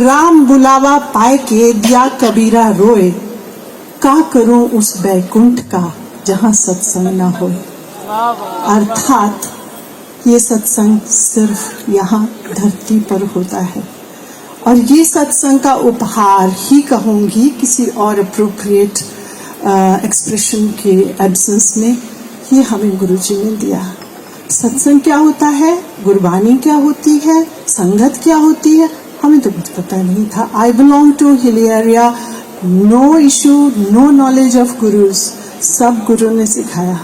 राम बुलावा पाए के दिया कबीरा रोए, का करूं उस बैकुंठ का जहां सत्संग ना हो। अर्थात ये सत्संग सिर्फ यहाँ धरती पर होता है और ये सत्संग का उपहार ही कहूंगी, किसी और अप्रोप्रिएट एक्सप्रेशन के एब्सेंस में ये हमें गुरुजी ने दिया। सत्संग क्या होता है, गुरबानी क्या होती है, संगत क्या होती है, हमें तो कुछ पता नहीं था। I belong to hilly area, no issue, no knowledge of gurus, सब गुरु ने सिखाया।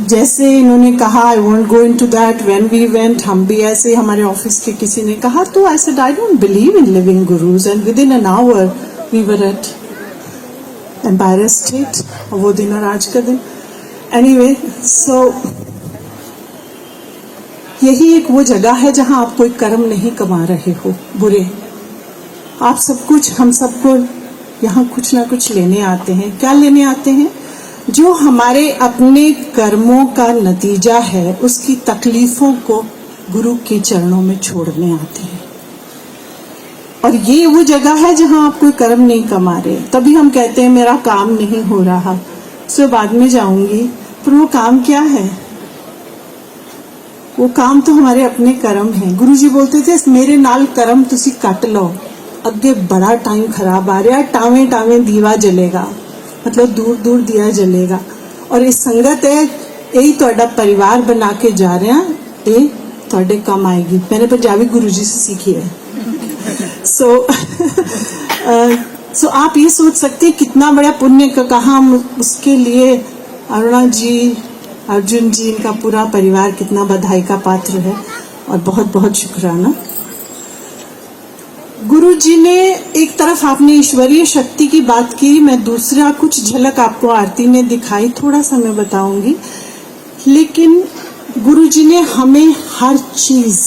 जैसे इन्होंने कहा, I won't go into that, when we went, हम भी ऐसे, हमारे ऑफिस के किसी ने कहा तो I said I don't believe in living gurus, and within an hour we were at Empire State, वो दिन और आज का दिन। एनीवे, सो यही एक वो जगह है जहां आप कोई कर्म नहीं कमा रहे हो बुरे, आप सब कुछ, हम सबको यहाँ कुछ ना कुछ लेने आते हैं। क्या लेने आते हैं? जो हमारे अपने कर्मों का नतीजा है, उसकी तकलीफों को गुरु के चरणों में छोड़ने आते हैं। और ये वो जगह है जहां आप कोई कर्म नहीं कमा रहे। तभी हम कहते हैं मेरा काम नहीं हो रहा, सो बाद में जाऊंगी, पर वो काम क्या है? वो काम तो हमारे अपने कर्म हैं। गुरुजी बोलते थे मेरे नाल कर्म तुसी कट लो, अगे बड़ा टाइम खराब आ रहा, टावे टावे दीवा जलेगा, मतलब दूर दूर दिया जलेगा। और ये संगत है, यही ਤੁਹਾਡਾ परिवार बना के जा रहे हैं, ये ਤੁਹਾਡੇ काम आएगी। मैंने पंजाबी गुरुजी से सीखी है। सो आप ये सोच सकते हैं कितना बड़ा पुण्य का कहा उसके लिए अरुणा जी, अर्जुन जी, इनका पूरा परिवार कितना बधाई का पात्र है और बहुत बहुत शुक्राना। गुरु जी ने एक तरफ आपने ईश्वरीय शक्ति की बात की, मैं दूसरा कुछ झलक आपको आरती में दिखाई, थोड़ा सा मैं बताऊंगी। लेकिन गुरु जी ने हमें हर चीज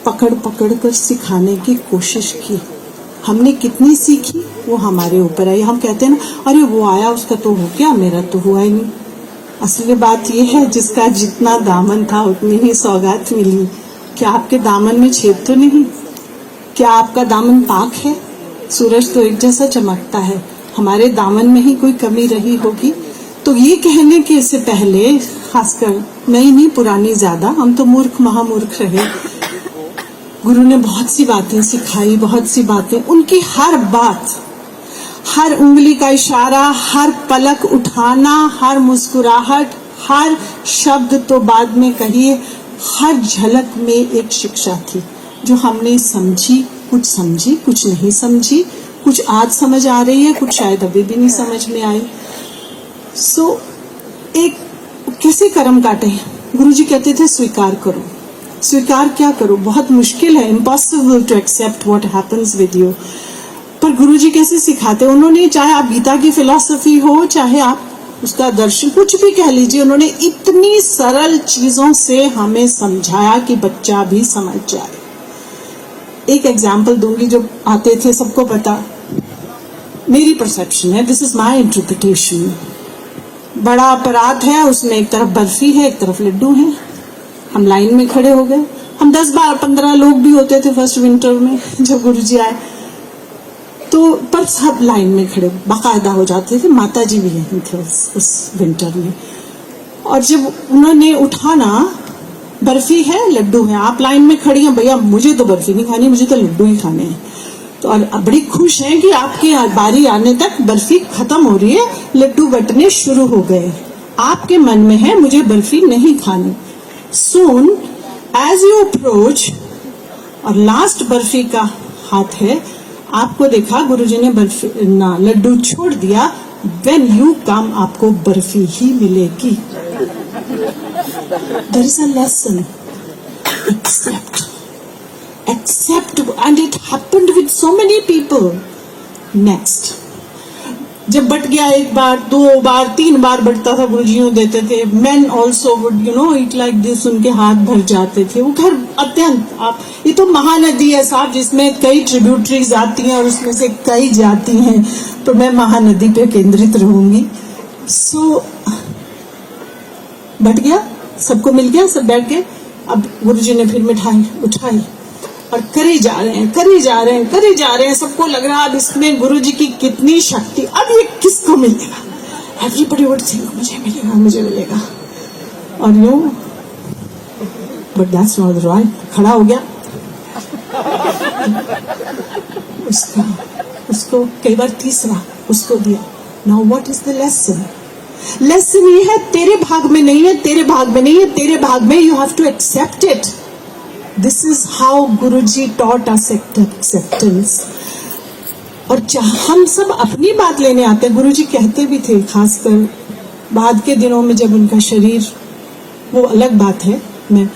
पकड़ पकड़ कर सिखाने की कोशिश की। हमने कितनी सीखी वो हमारे ऊपर है। हम कहते हैं ना, अरे वो आया उसका तो हो गया, मेरा तो हुआ ही नहीं। असली बात यह है, जिसका जितना दामन था उतनी ही सौगात मिली। क्या आपके दामन में छेद तो नहीं? क्या आपका दामन पाक है? सूरज तो एक जैसा चमकता है, हमारे दामन में ही कोई कमी रही होगी? तो ये कहने के से पहले, खासकर नई नहीं पुरानी ज्यादा, हम तो मूर्ख महामूर्ख रहे। गुरु ने बहुत सी बातें सिखाई, बहुत सी बातें, उनकी हर बात, हर उंगली का इशारा, हर पलक उठाना, हर मुस्कुराहट, हर शब्द तो बाद में कहिए, हर झलक में एक शिक्षा थी जो हमने समझी, कुछ नहीं समझी, कुछ आज समझ आ रही है, कुछ शायद अभी भी नहीं समझ में आए। सो एक कैसे कर्म काटे? गुरुजी कहते थे स्वीकार करो। स्वीकार क्या करो? बहुत मुश्किल है, impossible to accept what happens with you. पर गुरुजी कैसे सिखाते? उन्होंने, चाहे आप गीता की फिलॉसफी हो, चाहे आप उसका दर्शन, कुछ भी कह लीजिए, उन्होंने इतनी सरल चीजों से हमें समझाया कि बच्चा भी समझ जाए। एक एग्जाम्पल दूंगी जो आते थे, सबको पता, मेरी परसेप्शन है, दिस इज माई इंटरप्रिटेशन। बड़ा अपराध है, उसमें एक तरफ बर्फी है, एक तरफ लड्डू है। हम लाइन में खड़े हो गए, हम 10, 12, 15 लोग भी होते थे फर्स्ट विंटर में जब गुरुजी आए, तो पर सब लाइन में खड़े बाकायदा हो जाते थे। माता जी भी यहीं थे उस विंटर में। और जब उन्होंने उठाना, बर्फी है, लड्डू है, आप लाइन में खड़ी हैं, भैया मुझे तो बर्फी नहीं खानी, मुझे तो लड्डू ही खाने हैं। तो और बड़ी खुश हैं कि आपके बारी आने तक बर्फी खत्म हो रही है, लड्डू बंटने शुरू हो गए। आपके मन में है मुझे बर्फी नहीं खानी। सून एज यू अप्रोच, और लास्ट बर्फी का हाथ है, आपको देखा गुरुजी ने बर्फी ना लड्डू छोड़ दिया। व्हेन यू कम, आपको बर्फी ही मिलेगी। There is a lesson. Accept, and it happened with so many people. Next, जब बट गया, एक बार, 2 बार, 3 बार बटता था, गुरुजियों देते थे। Men also would, eat like this, उनके हाथ भर जाते थे। वो खैर अत्यंत, आप, ये तो महानदी है साहब, जिसमें कई ट्रिब्यूटरीज आती हैं और उसमें से कई जाती हैं, तो मैं महानदी पे केंद्रित रहूंगी। सो बट गया, सबको मिल गया, सब बैठ गए। अब गुरुजी ने फिर मिठाई उठाई, और करे जा रहे हैं। सबको लग रहा है अब इसमें गुरुजी की कितनी शक्ति, अब ये किसको मिलेगा? एवरीबॉडी वुड थिंक मुझे मिलेगा। और no, but that's not right. खड़ा हो गया उसको कई बार तीसरा उसको दिया। Now what is the lesson? Lesson ये है तेरे भाग में नहीं है, तेरे भाग में you have to accept it. This is how Guruji taught us acceptance. और हम सब अपनी बात लेने आते हैं। गुरुजी कहते भी थे, खासकर बाद के दिनों में जब उनका शरीर, वो अलग बात है, मैं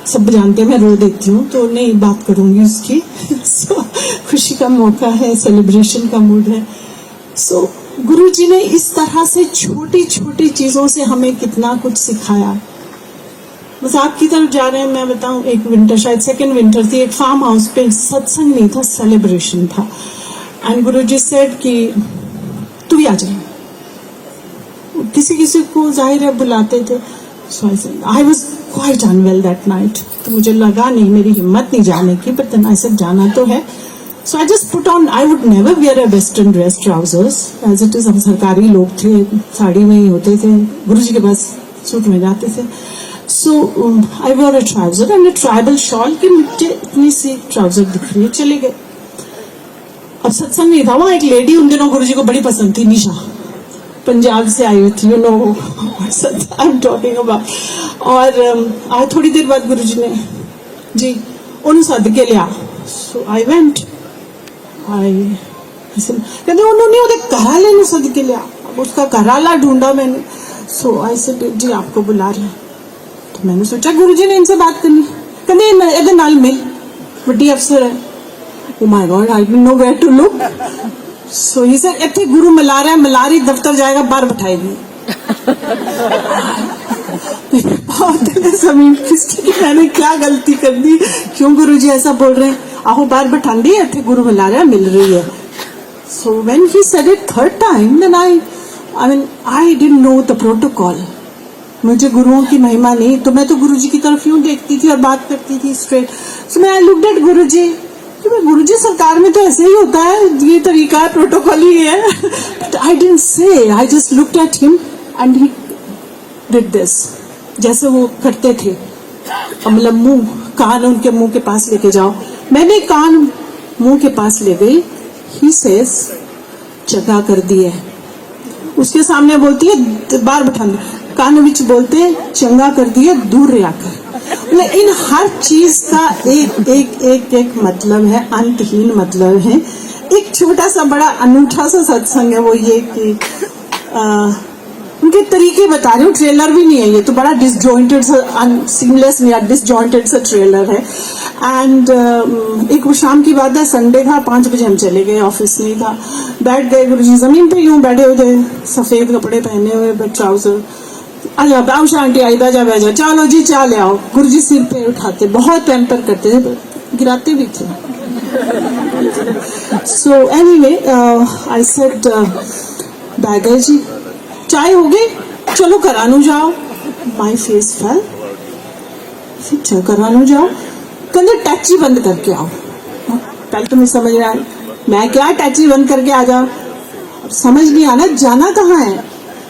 सब जानते हैं मैं रो देती हूँ तो नहीं बात करूंगी उसकी। so, खुशी का मौका है, सेलिब्रेशन का मूड है। सो गुरुजी ने इस तरह से छोटी छोटी चीजों से हमें कितना कुछ सिखाया। बस आपकी तरफ जा रहे हैं, मैं बताऊं, एक विंटर, शायद सेकेंड विंटर थी, एक फार्म हाउस पे सत्संग नहीं था, सेलिब्रेशन था। एंड गुरुजी सेड कि तू भी आ जाए। किसी किसी को जाहिर है बुलाते थे। So I was quite unwell that night, तो मुझे लगा नहीं, मेरी हिम्मत नहीं जाने की, बट देन आई सेड जाना तो है। So I just put on, I would never wear a western dress, trousers, as it is, हम सरकारी लोग थे, साड़ी में ही होते थे, गुरुजी के पास सूट में जाते थे। So I wore a trouser and a tribal shawl कि मुझे इतनी सी ट्राउजर दिख रही है, चले गए। अब सत्संग नहीं था, वहाँ एक लेडी उन दिनों गुरुजी को बड़ी पसंद थी, निशा, पंजाब से आई हुई थी, you know I am talking about. और आज थोड़ी देर बाद गुरुजी ने जी उन्हें सद के लिया। So I went, कहते उन्होंने उधर कराले ने सद के लिया, उसका कराला ढूंढा मैंने। सो आई सेड जी आपको बुला रहे हैं। तो मैंने सोचा गुरुजी ने इनसे बात करनी, कहते इधर नाल मिल, बड़ी अफसर है। Oh my God, I don't know where to look. So he said इतने गुरु मिला रहा है, मलारी दफ्तर जाएगा, बाहर बैठाएगी। जमीन किसकी, मैंने क्या गलती कर दी, क्यों गुरुजी ऐसा बोल रहे हैं? आहो बाहर बैठांदी है, इतने गुरु मिला रहा है, मिल रही है। So when he said it third time, then I didn't know the protocol. मुझे गुरुओं की महिमा नहीं, तो मैं तो गुरुजी की तरफ यूं देखती थी और बात करती थी स्ट्रेट। सो मैं आई लुक्ड एट गुरुजी, गुरुजी सरकार में तो ऐसे ही होता है, ये तरीका है, प्रोटोकॉल ही है। But I didn't say, I just looked at him and he did this, जैसे वो करते थे। मतलब मुंह, कान उनके मुंह के पास लेके जाओ। मैंने कान मुंह के पास ले गई। ही सेज जगह कर दी है, उसके सामने बोलती है बाहर बैठा दो, कान विच बोलते चंगा कर दिया, दूर रहा कर। इन हर चीज का एक एक एक एक मतलब है, अंतहीन मतलब है। एक छोटा सा बड़ा अनूठा सा सत्संग है, वो ये कि उनके तरीके बता रही हूँ, ट्रेलर भी नहीं है ये, तो बड़ा डिसजॉइंटेड सा, सीमलेस या डिसजॉइंटेड सा ट्रेलर है। एंड एक वो शाम की बात है, संडे था, 5 बजे हम चले गए, ऑफिस नहीं था, बैठ गए गुरुजी जमीन पे, यूं बैठे हुए थे, सफेद कपड़े पहने हुए, ट्राउजर। आजा आओ शांति आई, बैजा बैजा, चलो जी चाय ले आओ। गुरुजी सिर पे उठाते, बहुत पैम्पर करते थे, गिराते भी थे। सो एनीवे आई सेड बैगर जी चाय हो गई, चलो करानू जाओ। माई फेस फेल, चलो करानू जाओ, कहते टैक्सी बंद करके आओ। पहले तो मैं समझ रहा, मैं क्या टैक्सी बंद करके आ जाओ, समझ नहीं आना जाना कहाँ है,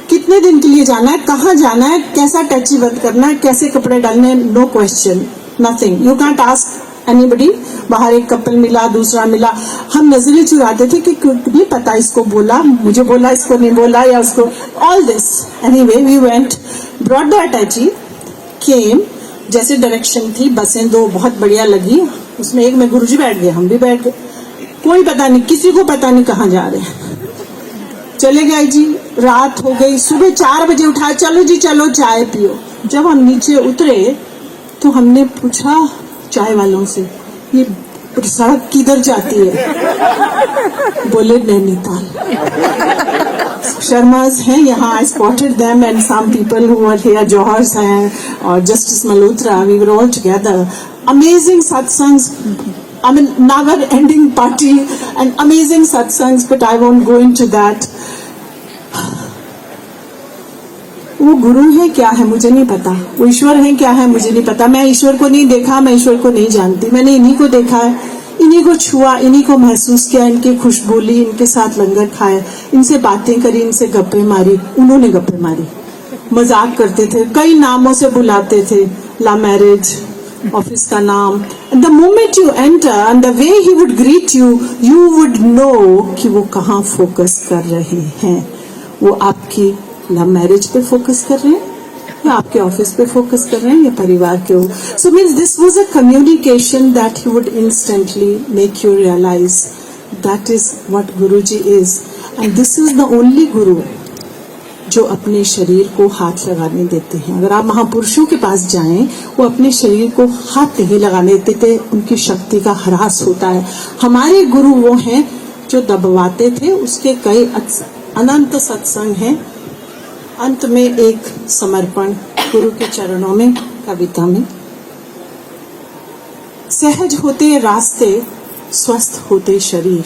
कितने दिन के लिए जाना है, कहाँ जाना है, कैसा टैक्सी बंद करना है, कैसे कपड़े डालने, no question, nothing, you can't ask anybody. बाहर एक कपल मिला, दूसरा मिला, हम नजरें चुराते थे कि नहीं पता इसको बोला, मुझे बोला, इसको नहीं बोला, या उसको, all this. Anyway we went, brought the attache, came, जैसे डायरेक्शन थी, बसें 2 बहुत बढ़िया लगी, उसमें एक में गुरुजी बैठ गए, हम भी बैठ गए, कोई पता नहीं, किसी को पता नहीं कहाँ जा रहे हैं। चले गए जी, रात हो गई, सुबह 4 बजे उठाया, चलो जी चलो चाय पियो। जब हम नीचे उतरे तो हमने पूछा चाय वालों से, ये सड़क किधर जाती है? बोले नैनीताल। शर्माज हैं यहाँ, I spotted them and some people who were here, Johars हैं और justice Malhotra, we were all together. Amazing satsangs, I mean, never-ending party and amazing satsangs, but I won't go into that. वो गुरु है क्या है मुझे नहीं पता, वो ईश्वर है क्या है मुझे नहीं पता। मैं ईश्वर को नहीं देखा, मैं ईश्वर को नहीं जानती। मैंने इन्हीं को देखा है, इन्हीं को छुआ, इन्हीं को महसूस किया, इनकी खुशबू ली, इनके साथ लंगर खाए, इनसे बातें करी, इनसे गप्पे मारी। उन्होंने गप्पे मारी, मजाक करते थे, कई नामों से बुलाते थे, ला मैरिज, ऑफिस का नाम। The moment you enter and the way he would greet you, you would know कि वो कहाँ फोकस कर रहे हैं। वो आपकी लव मैरिज पे फोकस कर रहे हैं या आपके ऑफिस पे फोकस कर रहे हैं या परिवार के हो। So means this was a communication that he would instantly make you realise that is what Guruji is, and this is the only गुरु जो अपने शरीर को हाथ लगाने देते हैं। अगर आप महापुरुषों के पास जाएं, वो अपने शरीर को हाथ नहीं लगाने देते, उनकी शक्ति का ह्रास होता है। हमारे गुरु वो हैं जो दबवाते थे, उसके कई अनंत सत्संग हैं। अंत में एक समर्पण गुरु के चरणों में, कविता में। सहज होते रास्ते, स्वस्थ होते शरीर,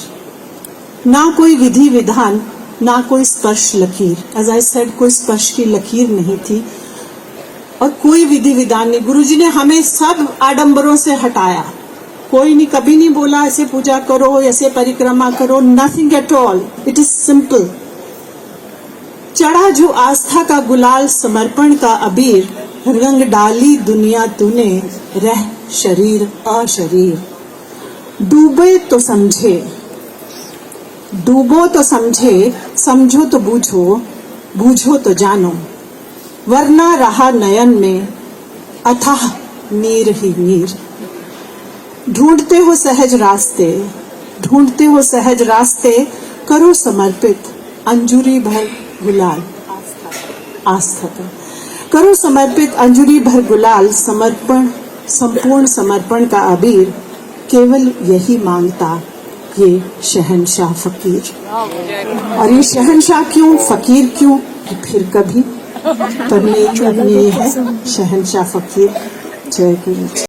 ना कोई विधि विधान, ना कोई स्पर्श लकीर। एज आई सेड, कोई स्पर्श की लकीर नहीं थी और कोई विधि विधान नहीं। गुरुजी ने हमें सब आडंबरों से हटाया। कोई नहीं, कभी नहीं बोला ऐसे पूजा करो, ऐसे परिक्रमा करो, nothing at all. It is simple. चढ़ा जो आस्था का गुलाल, समर्पण का अबीर, रंग डाली दुनिया तूने, रह शरीर अशरीर। डूबे तो समझे, डूबो तो समझे, समझो तो बूझो, बूझो तो जानो, वरना रहा नयन में अथाह नीर ही नीर। ढूंढते हो सहज रास्ते, ढूंढते हो सहज रास्ते, करो समर्पित अंजुरी भर गुलाल, आस्था का करो समर्पित अंजुरी भर गुलाल। समर्पण, संपूर्ण समर्पण का अबीर, केवल यही मांगता ये शहंशाह फकीर। और ये शहंशाह क्यों, फकीर क्यों, फिर कभी, पर मेरी है शहंशाह फकीर। जय गुरु।